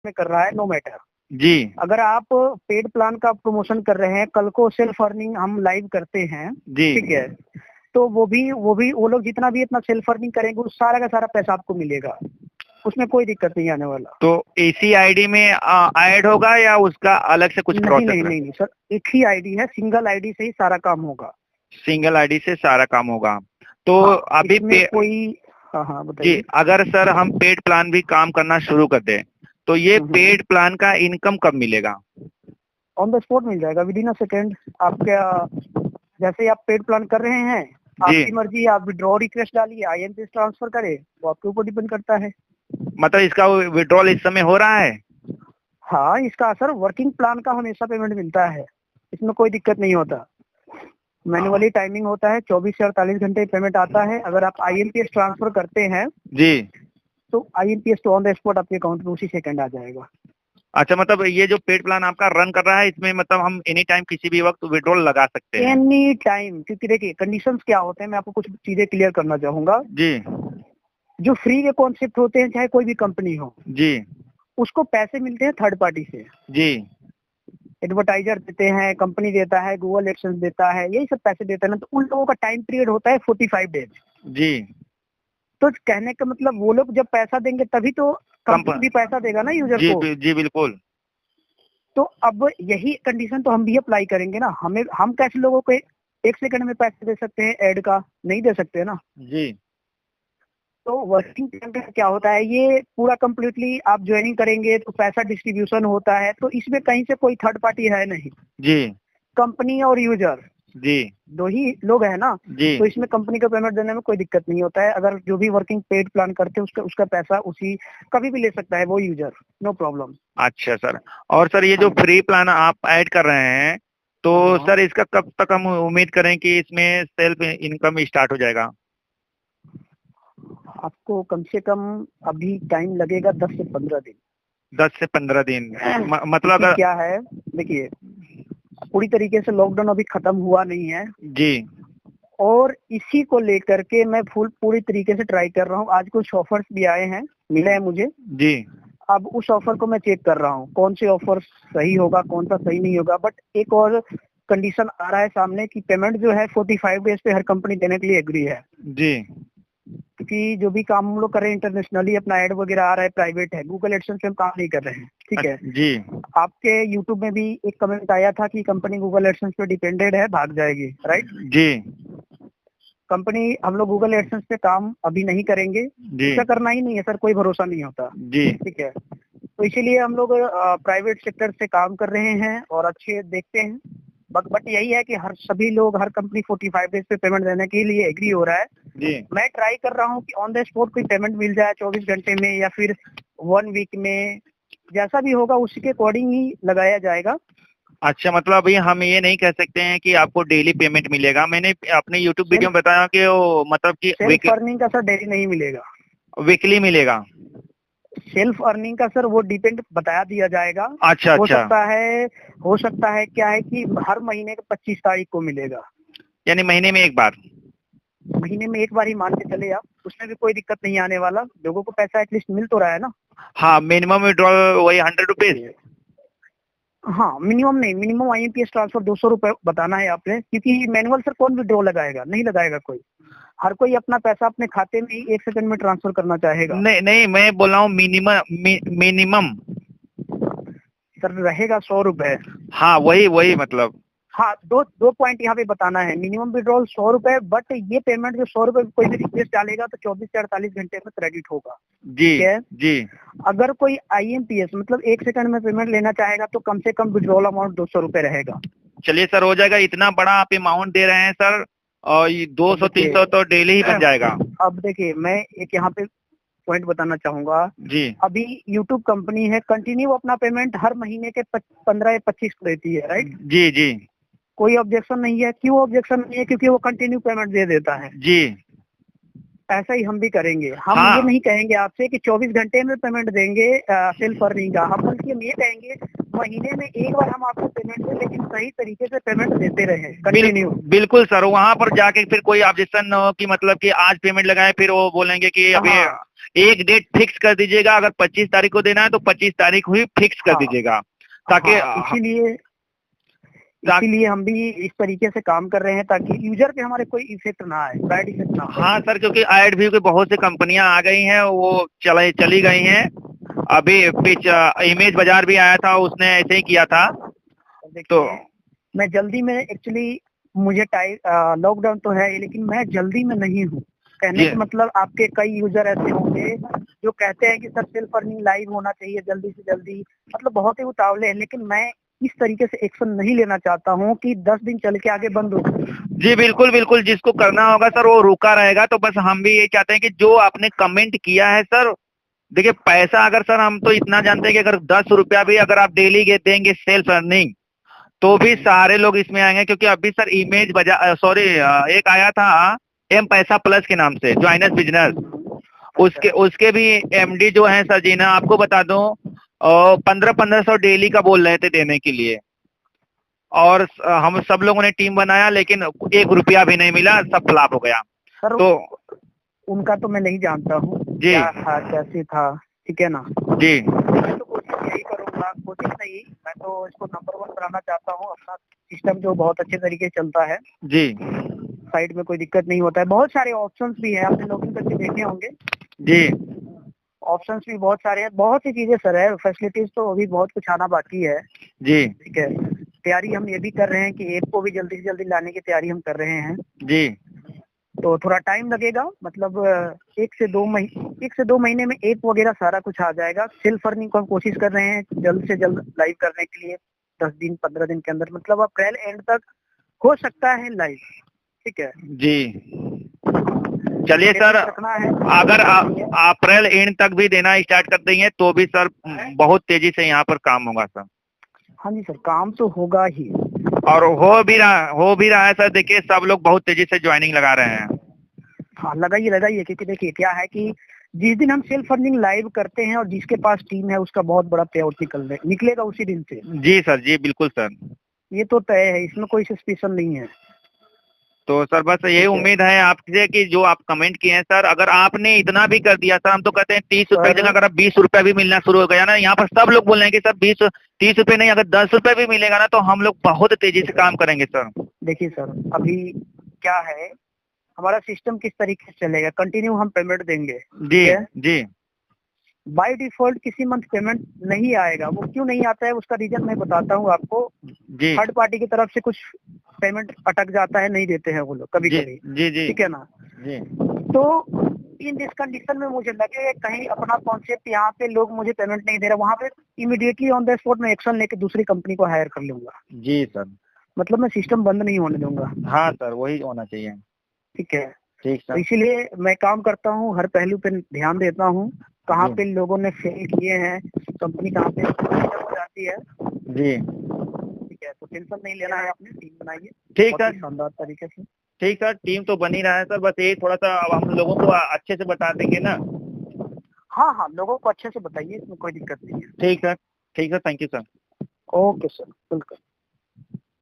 में कर रहा है, नो मैटर। जी अगर आप पेड प्लान का प्रमोशन कर रहे हैं, कल को सेल्फ अर्निंग हम लाइव करते हैं, जी ठीक है, तो वो लोग जितना भी इतना सेल्फ अर्निंग करेंगे, उस सारा का सारा पैसा आपको मिलेगा, उसमें कोई दिक्कत नहीं आने वाला। तो इसी आईडी में ऐड होगा या उसका अलग से कुछ प्रोसेस है? नहीं सर, एक ही आईडी है, सिंगल आईडी से ही सारा काम होगा। सिंगल आईडी से सारा काम होगा। तो हाँ, अभी कोई हाँ जी, बताइए। अगर सर हम पेड प्लान भी काम करना शुरू कर दें तो ये पेड प्लान का इनकम कब मिलेगा? ऑन द स्पॉट मिल जाएगा, विद इन अ सेकेंड। आप क्या, जैसे ही आप पेड प्लान कर रहे हैं, आपकी मर्जी, आप विड्रॉ रिक्वेस्ट डालिए, IMPS ट्रांसफर करे, वो आपके ऊपर डिपेंड करता है। मतलब इसका विड्रॉल इस समय हो रहा है? हाँ, इसका असर वर्किंग प्लान का हमेशा पेमेंट मिलता है, इसमें कोई दिक्कत नहीं होता। मैनुअली टाइमिंग होता है, 24 से 48 घंटे पेमेंट आता है। अगर आप IMPS ट्रांसफर करते हैं जी, तो IMPS तो ऑन द स्पॉट आपके अकाउंट में उसी सेकंड आ जाएगा। अच्छा, मतलब ये जो पेड प्लान आपका रन कर रहा है, इसमें मतलब हम एनी टाइम किसी भी वक्त विड्रॉल लगा सकते हैं? एनी टाइम, क्योंकि देखिए कंडीशंस क्या होते हैं, मैं आपको कुछ चीजें क्लियर करना चाहूंगा। जी जो फ्री के कॉन्सेप्ट होते हैं, चाहे कोई भी कंपनी हो, जी उसको पैसे मिलते हैं थर्ड पार्टी से। जी एडवर्टाइजर देते हैं, कंपनी देता है, गूगल एडसेंस देता है, यही सब पैसे देते हैं ना। तो उन लोगों का टाइम पीरियड होता है 45 डेज। जी। तो कहने का मतलब, वो लोग जब पैसा देंगे तभी तो कंपनी भी पैसा देगा ना यूजर जी को। जी बिल्कुल। तो अब यही कंडीशन तो हम भी अप्लाई करेंगे ना। हम कैसे लोगों को एक सेकंड में पैसे दे सकते हैं ऐड का? नहीं दे सकते ना। जी तो वर्किंग प्लान का क्या होता है, ये पूरा कंप्लीटली आप ज्वाइनिंग करेंगे तो पैसा डिस्ट्रीब्यूशन होता है, तो इसमें कहीं से कोई थर्ड पार्टी है नहीं। जी कंपनी और यूजर जी दो ही लोग है ना। जी तो इसमें कंपनी को पेमेंट देने में कोई दिक्कत नहीं होता है। अगर जो भी वर्किंग पेड प्लान करते हैं, उसका पैसा उसी कभी भी ले सकता है वो यूजर, नो प्रॉब्लम। अच्छा सर, और सर ये जो फ्री प्लान आप ऐड कर रहे हैं, तो सर इसका कब तक हम उम्मीद करें कि इसमें सेल्फ इनकम स्टार्ट हो जाएगा? आपको कम से कम अभी टाइम लगेगा 10 से 15 दिन। 10 से 15 दिन मतलब अगर क्या है, देखिए पूरी तरीके से लॉकडाउन अभी खत्म हुआ नहीं है जी, और इसी को लेकर के मैं पूरी तरीके से ट्राई कर रहा हूँ। आज कुछ ऑफर्स भी आए हैं, मिले हैं मुझे जी अब उस ऑफर को मैं चेक कर रहा हूँ, कौन से ऑफर सही होगा, कौन सा सही नहीं होगा। बट एक और कंडीशन आ रहा है सामने कि पेमेंट जो है 45 डेज पे हर कंपनी देने के लिए एग्री है। जी क्योंकि जो भी काम हम लोग कर रहे हैं इंटरनेशनली, अपना एड वगैरह आ रहा है, प्राइवेट है, गूगल एडसेंस पे हम काम नहीं कर रहे हैं, ठीक है। जी आपके यूट्यूब में भी एक कमेंट आया था कि कंपनी गूगल एडसेंस पे डिपेंडेड है, भाग जाएगी, राइट। जी कंपनी, हम लोग गूगल एडसेंस पे काम अभी नहीं करेंगे, ऐसा करना ही नहीं है सर, कोई भरोसा नहीं होता, जी ठीक है। तो इसीलिए हम लोग प्राइवेट सेक्टर से काम कर रहे हैं और अच्छे देखते हैं। बट यही है कि सभी लोग, हर कंपनी 45 डेज पे पेमेंट देने के लिए एग्री हो रहा है। जी मैं ट्राई कर रहा हूँ कि ऑन द स्पॉट कोई पेमेंट मिल जाए 24 घंटे में या फिर 1 वीक में, जैसा भी होगा उसके अकॉर्डिंग ही लगाया जाएगा। अच्छा, मतलब अभी हम ये नहीं कह सकते हैं कि आपको डेली पेमेंट मिलेगा। मैंने अपने यूट्यूब वीडियो में बताया कि वो मतलब कि सेल्फ अर्निंग का सर डेली नहीं मिलेगा, वीकली मिलेगा। सेल्फ अर्निंग का सर वो डिपेंड बताया दिया जाएगा। अच्छा हो अच्छा, सकता है क्या है कि हर महीने के 25 तारीख को मिलेगा, यानी महीने में एक बार। महीने में एक बार ही मान के चले आप, उसमें भी कोई दिक्कत नहीं आने वाला, लोगों को पैसा एटलीस्ट मिल तो रहा है ना। हाँ, मिनिमम विड्रॉल वही 100 रुपीज। हाँ, मिनिमम नहीं, मिनिमम IMPS ट्रांसफर 200 रुपए बताना है आपने, क्योंकि मैनुअल सर कौन विड्रॉ लगाएगा, नहीं लगाएगा कोई। हर कोई अपना पैसा अपने खाते में ही 1 सेकंड में ट्रांसफर करना चाहेगा। नहीं नहीं, मैं बोल रहा हूँ मिनिमम सर रहेगा 100 रुपए। हाँ, वही मतलब। हाँ, दो पॉइंट यहाँ पे बताना है, मिनिमम विड्रॉल 100 रुपए, बट ये पेमेंट जो 100 रुपए कोई भी रिक्वेस्ट डालेगा तो 24 से 48 घंटे में क्रेडिट होगा, जी ठीक है। जी। अगर कोई IMPS मतलब 1 सेकंड में पेमेंट लेना चाहेगा तो कम से कम विड्रॉल अमाउंट 200 रुपए रहेगा। चलिए सर, हो जाएगा। इतना बड़ा आप अमाउंट दे रहे हैं सर, और 200-300 तो डेली ही बन जाएगा। अब देखिए, मैं एक यहाँ पे पॉइंट बताना चाहूंगा जी अभी यूट्यूब कंपनी है, कंटिन्यू अपना पेमेंट हर महीने के 15 या 25 को देती है, राइट। जी जी कोई ऑब्जेक्शन नहीं है। क्यों ऑब्जेक्शन नहीं है? क्योंकि वो कंटिन्यू पेमेंट दे देता है। जी। ऐसा ही हम भी करेंगे। हम हाँ, ये नहीं कहेंगे आपसे कि 24 घंटे में पेमेंट देंगे सेल्फ अर्निंग का, हम बल्कि हम ये कहेंगे महीने में एक बार हम आपको पेमेंट दें, लेकिन सही तरीके से पेमेंट देते रहे कंटिन्यू। बिल्कुल सर, वहाँ पर जाके फिर कोई ऑब्जेक्शन न हो कि मतलब कि आज पेमेंट लगाए फिर वो बोलेंगे कि अभी हाँ, एक डेट फिक्स कर दीजिएगा, अगर 25 तारीख को देना है तो 25 तारीख ही फिक्स कर हाँ, दीजिएगा, ताकि हाँ, इसीलिए हम भी इस तरीके से काम कर रहे हैं ताकि यूजर पे हमारे कोई इफेक्ट ना आए, बैड इफेक्ट ना आए। हाँ सर, क्योंकि एड व्यू की बहुत सी कंपनियां आ गई हैं, वो चली गई हैं। अभी इमेज बाजार भी आया था, उसने ऐसे ही किया था। तो मैं जल्दी में एक्चुअली मुझे लॉकडाउन तो है लेकिन मैं जल्दी में नहीं हूँ। कहने का मतलब आपके कई यूजर ऐसे होंगे जो कहते हैं कि सर सेल्फ अर्निंग लाइव होना चाहिए जल्दी से जल्दी, मतलब बहुत ही उतावले हैं, लेकिन मैं इस तरीके से एक्शन नहीं लेना चाहता हूँ कि 10 दिन चल के आगे बंद हो। जी बिल्कुल बिल्कुल, जिसको करना होगा सर वो रुका रहेगा। तो बस हम भी ये चाहते हैं कि जो आपने कमेंट किया है सर, देखिए पैसा अगर सर हम तो इतना जानते हैं कि अगर 10 रुपया भी अगर आप डेली देंगे सेल्फ अर्निंग, तो भी सारे लोग इसमें आएंगे। क्योंकि अभी सर इमेज सॉरी एक आया था एम पैसा प्लस के नाम से, ज्वाइनस बिजनेस, उसके भी एमडी जो है सर जीना, आपको बता दूं 1500 डेली का बोल रहे थे देने के लिए, और हम सब लोगों ने टीम बनाया लेकिन 1 रुपया भी नहीं मिला, सब फ्लॉप हो गया। सर तो उनका तो मैं नहीं जानता हूँ जी, क्या था कैसे था, ठीक है ना जी। मैं तो कोशिश यही करूंगा, कोशिश नहीं, मैं तो इसको नंबर 1 बनाना चाहता हूँ। अपना सिस्टम जो बहुत अच्छे तरीके से चलता है जी, साइड में कोई दिक्कत नहीं होता है, बहुत सारे ऑप्शंस भी है, आपने लॉगिन करके देखे होंगे। जी, ऑप्शंस भी बहुत सारे हैं, बहुत सी चीजें सर है, फैसिलिटीज तो अभी बहुत कुछ आना बाकी है। जी, ठीक है, तैयारी हम ये भी कर रहे हैं कि ऐप को भी जल्दी से जल्दी लाने की तैयारी हम कर रहे हैं। जी। तो थोड़ा टाइम लगेगा, मतलब 1 से 2 महीने में ऐप वगैरह सारा कुछ आ जाएगा। सेल्फ अर्निंग को हम कोशिश कर रहे हैं जल्द से जल्द लाइव करने के लिए, 10 दिन 15 दिन के अंदर, मतलब अप्रैल एंड तक हो सकता है लाइव। ठीक है जी, चलिए सर, अगर अप्रैल एंड तक भी देना स्टार्ट कर देंगे तो भी सर बहुत तेजी से यहाँ पर काम होगा सर। हाँ जी सर, काम तो होगा ही, और हो भी रहा है सर। देखिए सब लोग बहुत तेजी से ज्वाइनिंग लगा रहे हैं। हाँ लगाइए, क्योंकि देखिए क्या है कि जिस दिन हम सेल्फ अर्निंग लाइव करते हैं और जिसके पास टीम है उसका बहुत बड़ा पे आउट निकलेगा उसी दिन से। जी सर, जी बिल्कुल सर, ये तो तय है, इसमें कोई सस्पेंशन नहीं है। तो सर बस यही उम्मीद है आपसे कि जो आप कमेंट किए हैं सर, अगर आपने इतना भी कर दिया सर, हम तो कहते हैं 30 रुपए की जगह अगर 20 रुपया भी मिलना शुरू हो गया ना, यहाँ पर सब लोग बोल रहे हैं कि सर 30 रुपए नहीं, अगर 10 रुपए भी मिलेगा ना तो हम लोग बहुत तेजी से काम करेंगे सर। देखिए सर, अभी क्या है, हमारा सिस्टम किस तरीके से चलेगा, कंटिन्यू हम पेमेंट देंगे। जी, जी, बाय डिफॉल्ट किसी मंथ पेमेंट नहीं आएगा। वो क्यों नहीं आता है उसका रीजन मैं बताता हूँ आपको। जी, थर्ड पार्टी की तरफ से कुछ पेमेंट अटक जाता है, नहीं देते हैं वो लोग कभी कभी। जी, जी, ठीक है ना जी। तो इन दिस कंडीशन में मुझे लगे कहीं अपना कॉन्सेप्ट, यहाँ पे लोग मुझे पेमेंट नहीं दे रहे, वहाँ पे इमीडिएटली ऑन द स्पॉट में एक्शन लेके दूसरी कंपनी को हायर कर लूंगा। जी सर, मतलब मैं सिस्टम बंद नहीं होने दूंगा। हाँ सर, वही होना चाहिए। ठीक है, ठीक तो सर। इसीलिए मैं काम करता हूँ, हर पहलू पे ध्यान देता हूँ, कहाँ पे लोगों ने फेल किए हैं, कंपनी कहाँ पे हो जाती है। जी, ठीक है, तो टेंशन नहीं लेना है, अपनी टीम बनाइए। ठीक बहुत ही सर, शानदार तरीके से। ठीक सर, टीम तो बन ही रहा है सर, बस ये थोड़ा सा अब हम लोगों को अच्छे से बता देंगे ना। हाँ, लोगों को अच्छे से बताइए, इसमें कोई दिक्कत नहीं है। ठीक सर, ठीक sir, thank you sir. Okay sir, welcome.